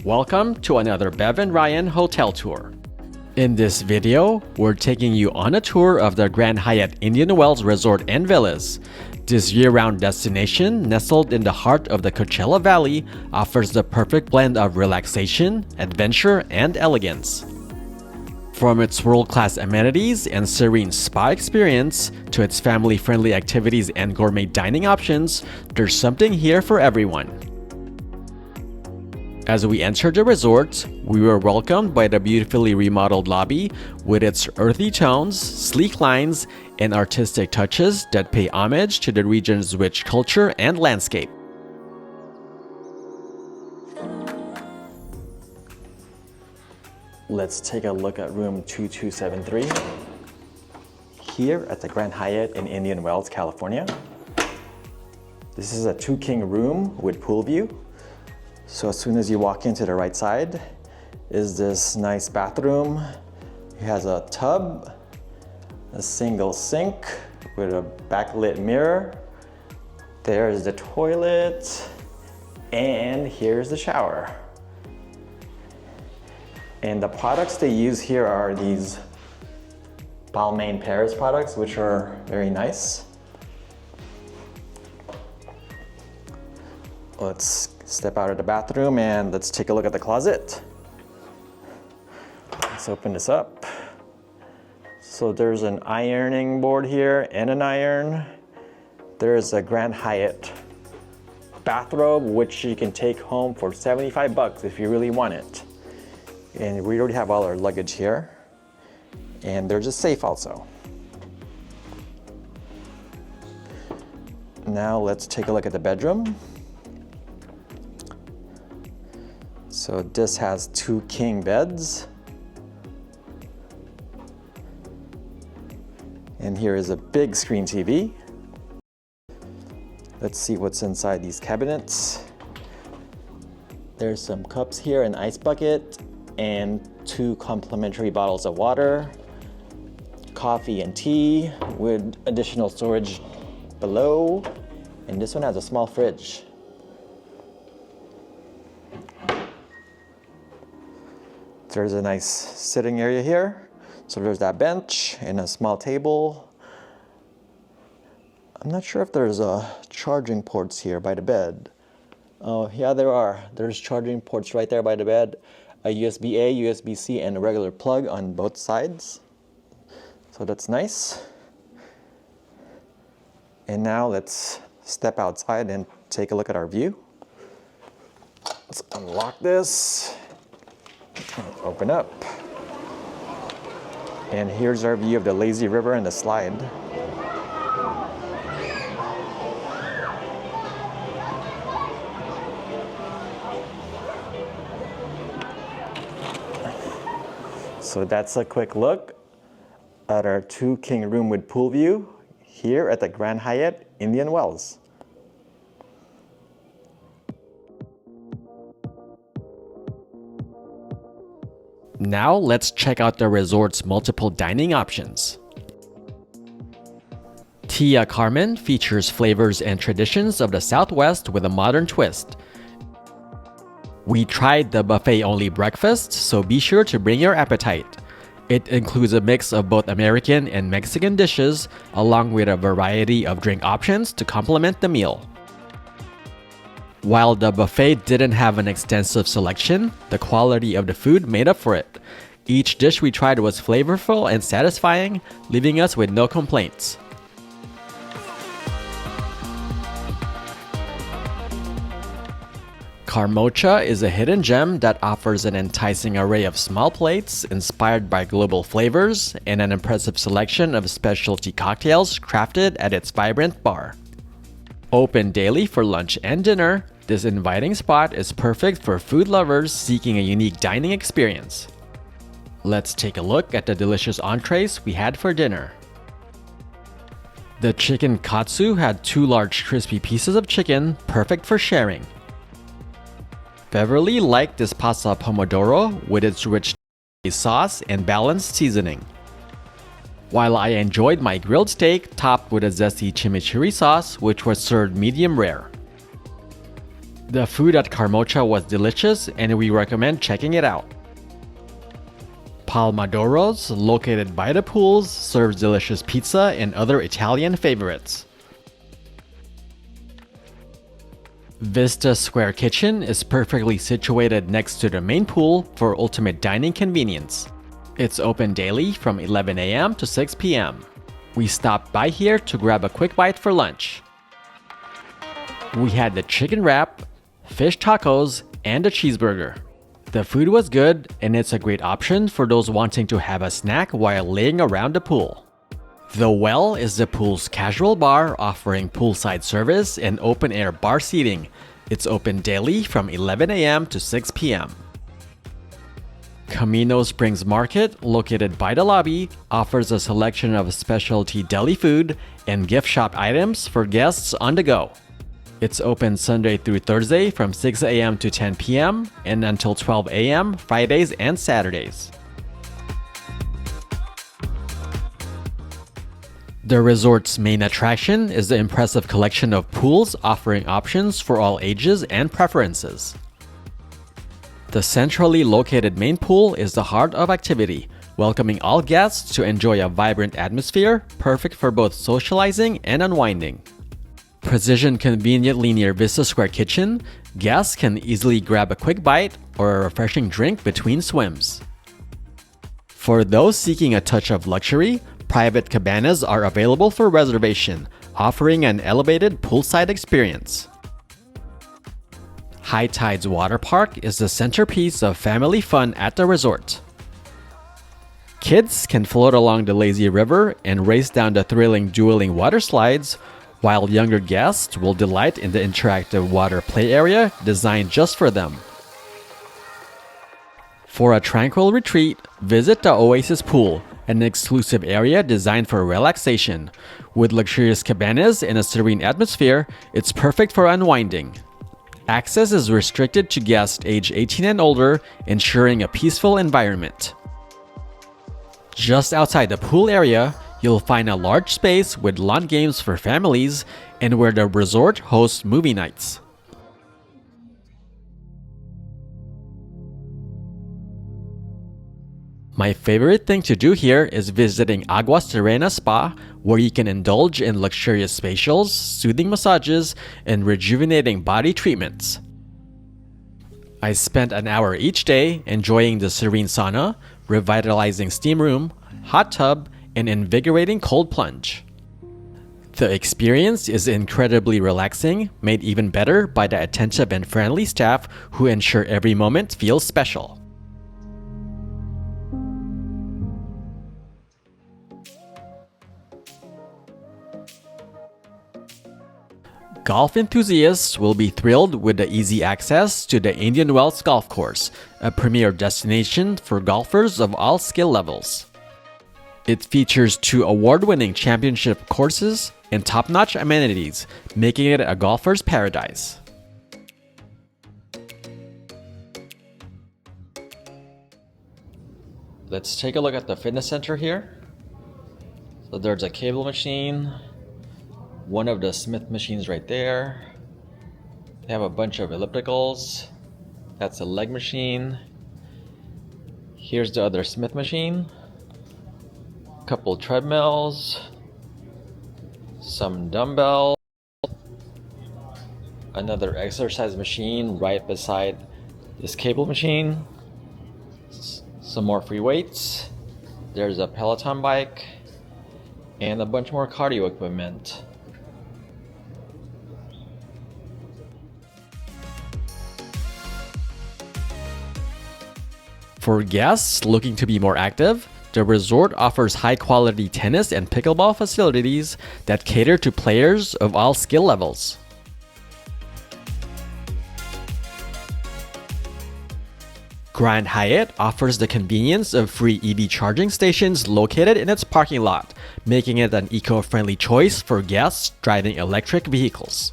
Welcome to another Bev and Ryan hotel tour. In this video, we're taking you on a tour of the Grand Hyatt Indian Wells Resort and Villas. This year-round destination, nestled in the heart of the Coachella Valley, offers the perfect blend of relaxation, adventure, and elegance. From its world-class amenities and serene spa experience to its family-friendly activities and gourmet dining options, there's something here for everyone. As we entered the resort, we were welcomed by the beautifully remodeled lobby with its earthy tones, sleek lines, and artistic touches that pay homage to the region's rich culture and landscape. Let's take a look at room 2273 here at the Grand Hyatt in Indian Wells, California. This is a two-king room with pool view. So as soon as you walk into the right side is this nice bathroom. It has a tub, a single sink with a backlit mirror. There's the toilet, and here's the shower. And the products they use here are these Balmain Paris products, which are very nice. Let's step out of the bathroom and let's take a look at the closet. Let's open this up. So there's an ironing board here and an iron. There's a Grand Hyatt bathrobe, which you can take home for 75 bucks if you really want it. And we already have all our luggage here. And there's a safe also. Now let's take a look at the bedroom. So this has two king beds. And here is a big screen TV. Let's see what's inside these cabinets. There's some cups here, an ice bucket, and two complimentary bottles of water, coffee and tea with additional storage below. And this one has a small fridge. There's a nice sitting area here. So there's that bench and a small table. I'm not sure if there's charging ports here by the bed. Oh yeah, there are. There's charging ports right there by the bed. A USB-A, USB-C, and a regular plug on both sides. So that's nice. And now let's step outside and take a look at our view. Let's unlock this. Open up. And here's our view of the lazy river and the slide. So that's a quick look at our two-king room with pool view here at the Grand Hyatt Indian Wells. Now let's check out the resort's multiple dining options. Tia Carmen features flavors and traditions of the Southwest with a modern twist. We tried the buffet-only breakfast, so be sure to bring your appetite. It includes a mix of both American and Mexican dishes, along with a variety of drink options to complement the meal. While the buffet didn't have an extensive selection, the quality of the food made up for it. Each dish we tried was flavorful and satisfying, leaving us with no complaints. Carmocha is a hidden gem that offers an enticing array of small plates inspired by global flavors and an impressive selection of specialty cocktails crafted at its vibrant bar. Open daily for lunch and dinner, this inviting spot is perfect for food lovers seeking a unique dining experience. Let's take a look at the delicious entrees we had for dinner. The chicken katsu had two large crispy pieces of chicken, perfect for sharing. Beverly liked this pasta pomodoro with its rich sauce and balanced seasoning. While I enjoyed my grilled steak topped with a zesty chimichurri sauce, which was served medium rare. The food at Carmocha was delicious and we recommend checking it out. Palmadoros, located by the pools, serves delicious pizza and other Italian favorites. Vista Square Kitchen is perfectly situated next to the main pool for ultimate dining convenience. It's open daily from 11 a.m. to 6 p.m. We stopped by here to grab a quick bite for lunch. We had the chicken wrap, fish tacos, and a cheeseburger. The food was good, and it's a great option for those wanting to have a snack while laying around the pool. The Well is the pool's casual bar offering poolside service and open-air bar seating. It's open daily from 11 a.m. to 6 p.m. Camino Springs Market, located by the lobby, offers a selection of specialty deli food and gift shop items for guests on the go. It's open Sunday through Thursday from 6 a.m. to 10 p.m. and until 12 a.m. Fridays and Saturdays. The resort's main attraction is the impressive collection of pools offering options for all ages and preferences. The centrally located main pool is the heart of activity, welcoming all guests to enjoy a vibrant atmosphere, perfect for both socializing and unwinding. Positioned conveniently near Vista Square Kitchen, guests can easily grab a quick bite or a refreshing drink between swims. For those seeking a touch of luxury, private cabanas are available for reservation, offering an elevated poolside experience. High Tides Water Park is the centerpiece of family fun at the resort. Kids can float along the lazy river and race down the thrilling dueling water slides, while younger guests will delight in the interactive water play area designed just for them. For a tranquil retreat, visit the Oasis Pool, an exclusive area designed for relaxation. With luxurious cabanas and a serene atmosphere, it's perfect for unwinding. Access is restricted to guests age 18 and older, ensuring a peaceful environment. Just outside the pool area, you'll find a large space with lawn games for families and where the resort hosts movie nights. My favorite thing to do here is visiting AWA Spa, where you can indulge in luxurious facials, soothing massages, and rejuvenating body treatments. I spent an hour each day enjoying the serene sauna, revitalizing steam room, hot tub, and invigorating cold plunge. The experience is incredibly relaxing, made even better by the attentive and friendly staff who ensure every moment feels special. Golf enthusiasts will be thrilled with the easy access to the Indian Wells Golf Course, a premier destination for golfers of all skill levels. It features 2 award-winning championship courses and top-notch amenities, making it a golfer's paradise. Let's take a look at the fitness center here. So there's a cable machine, one of the Smith machines right there. They have a bunch of ellipticals. That's a leg machine. Here's the other Smith machine. Couple treadmills, some dumbbells, another exercise machine right beside this cable machine, some more free weights, there's a Peloton bike, and a bunch more cardio equipment. For guests looking to be more active, the resort offers high-quality tennis and pickleball facilities that cater to players of all skill levels. Grand Hyatt offers the convenience of free EV charging stations located in its parking lot, making it an eco-friendly choice for guests driving electric vehicles.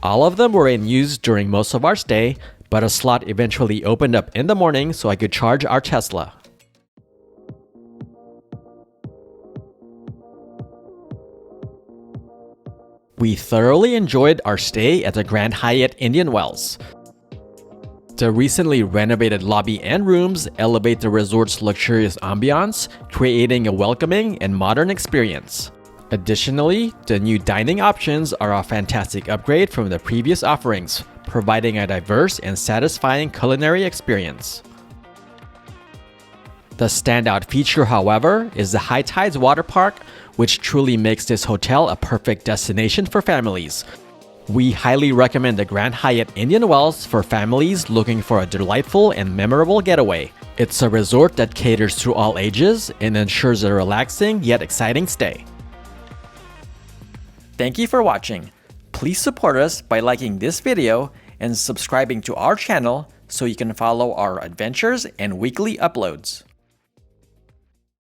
All of them were in use during most of our stay, but a slot eventually opened up in the morning so I could charge our Tesla. We thoroughly enjoyed our stay at the Grand Hyatt Indian Wells. The recently renovated lobby and rooms elevate the resort's luxurious ambiance, creating a welcoming and modern experience. Additionally, the new dining options are a fantastic upgrade from the previous offerings, providing a diverse and satisfying culinary experience. The standout feature, however, is the High Tides Water Park, which truly makes this hotel a perfect destination for families. We highly recommend the Grand Hyatt Indian Wells for families looking for a delightful and memorable getaway. It's a resort that caters to all ages and ensures a relaxing yet exciting stay. Thank you for watching. Please support us by liking this video and subscribing to our channel so you can follow our adventures and weekly uploads.